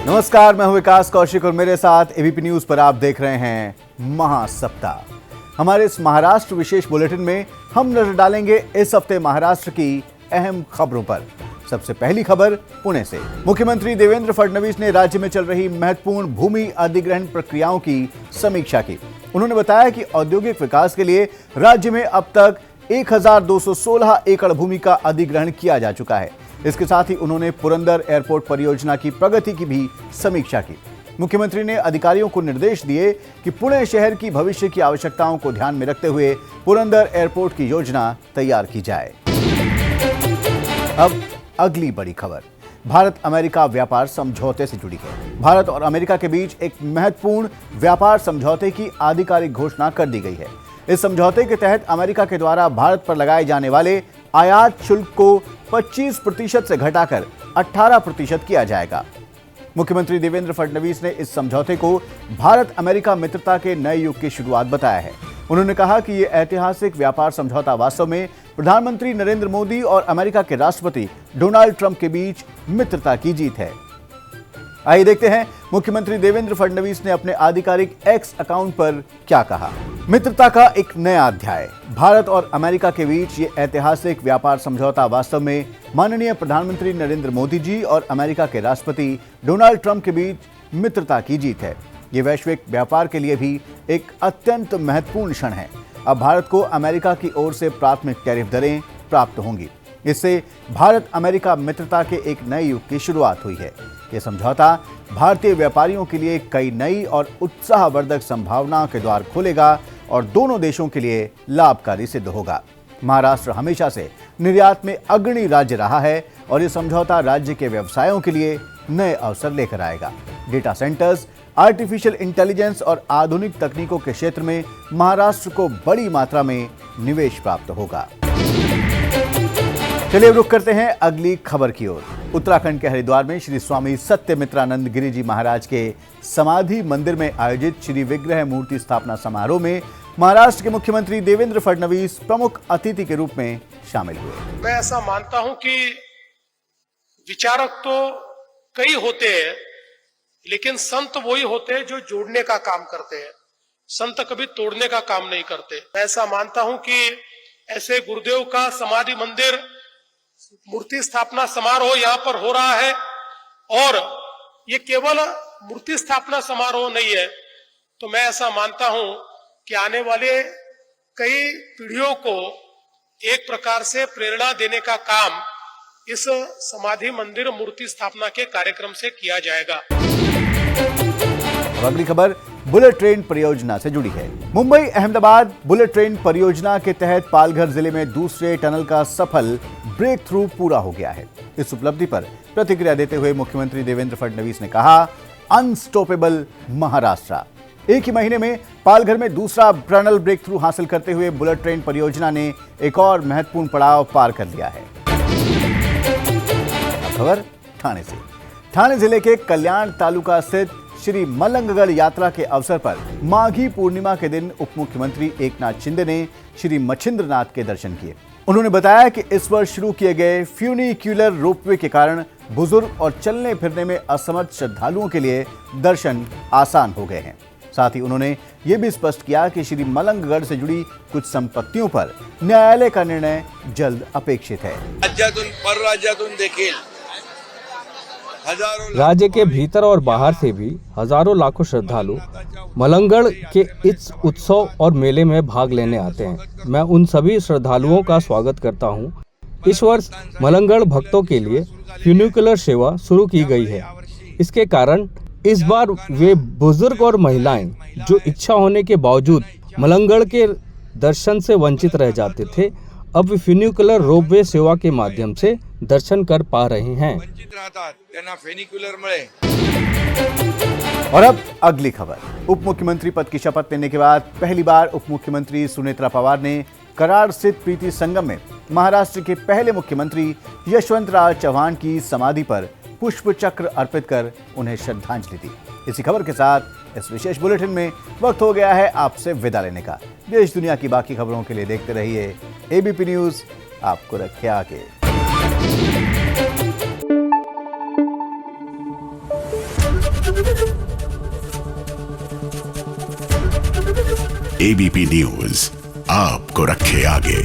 नमस्कार, मैं हूं विकास कौशिक और मेरे साथ एबीपी न्यूज पर आप देख रहे हैं महासप्ताह। हमारे इस महाराष्ट्र विशेष बुलेटिन में हम नजर डालेंगे इस हफ्ते महाराष्ट्र की अहम खबरों पर। सबसे पहली खबर पुणे से। मुख्यमंत्री देवेंद्र फडणवीस ने राज्य में चल रही महत्वपूर्ण भूमि अधिग्रहण प्रक्रियाओं की समीक्षा की। उन्होंने बताया कि औद्योगिक विकास के लिए राज्य में अब तक 1216 एकड़ भूमि का अधिग्रहण किया जा चुका है। इसके साथ ही उन्होंने पुरंदर एयरपोर्ट परियोजना की प्रगति की भी समीक्षा की। मुख्यमंत्री ने अधिकारियों को निर्देश दिए कि पुणे शहर की भविष्य की आवश्यकताओं को ध्यान में रखते हुए पुरंदर एयरपोर्ट की योजना तैयार की जाए। अब अगली बड़ी खबर भारत अमेरिका व्यापार समझौते से जुड़ी है। भारत और अमेरिका के बीच एक महत्वपूर्ण व्यापार समझौते की आधिकारिक घोषणा कर दी गई है। इस समझौते के तहत अमेरिका के द्वारा भारत पर लगाए जाने वाले आयात शुल्क को 25% से घटाकर 18% किया जाएगा। मुख्यमंत्री देवेंद्र फडणवीस ने इस समझौते को भारत अमेरिका मित्रता के नए युग की शुरुआत बताया है। उन्होंने कहा कि यह ऐतिहासिक व्यापार समझौता वास्तव में प्रधानमंत्री नरेंद्र मोदी और अमेरिका के राष्ट्रपति डोनाल्ड ट्रंप के बीच मित्रता की जीत है। आइए देखते हैं मुख्यमंत्री देवेंद्र फडणवीस ने अपने आधिकारिक एक्स अकाउंट पर क्या कहा। मित्रता का एक नया अध्याय। भारत और अमेरिका के बीच ये ऐतिहासिक व्यापार समझौता वास्तव में माननीय प्रधानमंत्री नरेंद्र मोदी जी और अमेरिका के राष्ट्रपति डोनाल्ड ट्रंप के बीच मित्रता की जीत है। ये वैश्विक व्यापार के लिए भी एक अत्यंत महत्वपूर्ण क्षण है। अब भारत को अमेरिका की ओर से प्राथमिक टैरिफ दरें प्राप्त होंगी। इससे भारत अमेरिका मित्रता के एक नए युग की शुरुआत हुई है। यह समझौता भारतीय व्यापारियों के लिए कई नई और उत्साहवर्धक संभावनाओं के द्वार खोलेगा और दोनों देशों के लिए लाभकारी सिद्ध होगा। महाराष्ट्र हमेशा से निर्यात में अग्रणी राज्य रहा है और यह समझौता राज्य के व्यवसायों के लिए नए अवसर लेकर आएगा। डेटा सेंटर्स, आर्टिफिशियल इंटेलिजेंस और आधुनिक तकनीकों के क्षेत्र में महाराष्ट्र को बड़ी मात्रा में निवेश प्राप्त होगा। चलिए रुख करते हैं अगली खबर की ओर। उत्तराखंड के हरिद्वार में श्री स्वामी सत्यमित्रानंद गिरी जी महाराज के समाधि मंदिर में आयोजित श्री विग्रह मूर्ति स्थापना समारोह में महाराष्ट्र के मुख्यमंत्री देवेंद्र फडणवीस प्रमुख अतिथि के रूप में शामिल हुए। मैं ऐसा मानता हूं कि विचारक तो कई होते हैं, लेकिन संत वही होते हैं जो जोड़ने का काम करते हैं। संत कभी तोड़ने का काम नहीं करते। मैं ऐसा मानता हूं कि ऐसे गुरुदेव का समाधि मंदिर मूर्ति स्थापना समारोह यहाँ पर हो रहा है और ये केवल मूर्ति स्थापना समारोह नहीं है, तो मैं ऐसा मानता हूं कि आने वाले कई पीढ़ियों को एक प्रकार से प्रेरणा देने का काम इस समाधि मंदिर मूर्ति स्थापना के कार्यक्रम से किया जाएगा। अगली खबर बुलेट ट्रेन परियोजना से जुड़ी है। मुंबई अहमदाबाद बुलेट ट्रेन परियोजना के तहत पालघर जिले में दूसरे टनल का सफल ब्रेक थ्रू पूरा हो गया है। इस उपलब्धि पर प्रतिक्रिया देते हुए मुख्यमंत्री देवेंद्र फडणवीस ने कहा, अनस्टॉपेबल महाराष्ट्र। एक ही महीने में पालघर में दूसरा टनल ब्रेक थ्रू हासिल करते हुए बुलेट ट्रेन परियोजना ने एक और महत्वपूर्ण पड़ाव पार कर लिया है। खबर ठाणे से। ठाणे जिले के कल्याण तालुका स्थित श्री मलंगगढ़ यात्रा के अवसर पर माघी पूर्णिमा के दिन उप मुख्यमंत्री एकनाथ शिंदे ने श्री मच्छिंद्रनाथ के दर्शन किए। उन्होंने बताया कि इस वर्ष शुरू किए गए फ्यूनिक्यूलर रोपवे के कारण बुजुर्ग और चलने फिरने में असमर्थ श्रद्धालुओं के लिए दर्शन आसान हो गए हैं। साथ ही उन्होंने ये भी स्पष्ट किया कि श्री मलंगगढ़ से जुड़ी कुछ संपत्तियों पर न्यायालय का निर्णय जल्द अपेक्षित है। राज्यातून परराज्यातून देखील राज्य के भीतर और बाहर से भी हजारों लाखों श्रद्धालु मलंगगढ़ के इस उत्सव और मेले में भाग लेने आते हैं। मैं उन सभी श्रद्धालुओं का स्वागत करता हूं। इस वर्ष मलंगगढ़ भक्तों के लिए फ्यूनिकुलर सेवा शुरू की गई है। इसके कारण इस बार वे बुजुर्ग और महिलाएं जो इच्छा होने के बावजूद मलंगगढ़ के दर्शन से वंचित रह जाते थे, अब फ्यूनिकुलर रोपवे सेवा के माध्यम से दर्शन कर पा रहे हैं। और अब अगली खबर। उप मुख्यमंत्री पद की शपथ लेने के बाद पहली बार उप मुख्यमंत्री सुनेत्रा पवार ने कराड़ स्थित प्रीति संगम में महाराष्ट्र के पहले मुख्यमंत्री यशवंतराव चव्हाण की समाधि पर पुष्प चक्र अर्पित कर उन्हें श्रद्धांजलि दी। इसी खबर के साथ इस विशेष बुलेटिन में वक्त हो गया है आपसे विदा लेने का। देश दुनिया की बाकी खबरों के लिए देखते रहिए एबीपी न्यूज, आपको रखे आगे। एबीपी न्यूज आपको रखे आगे।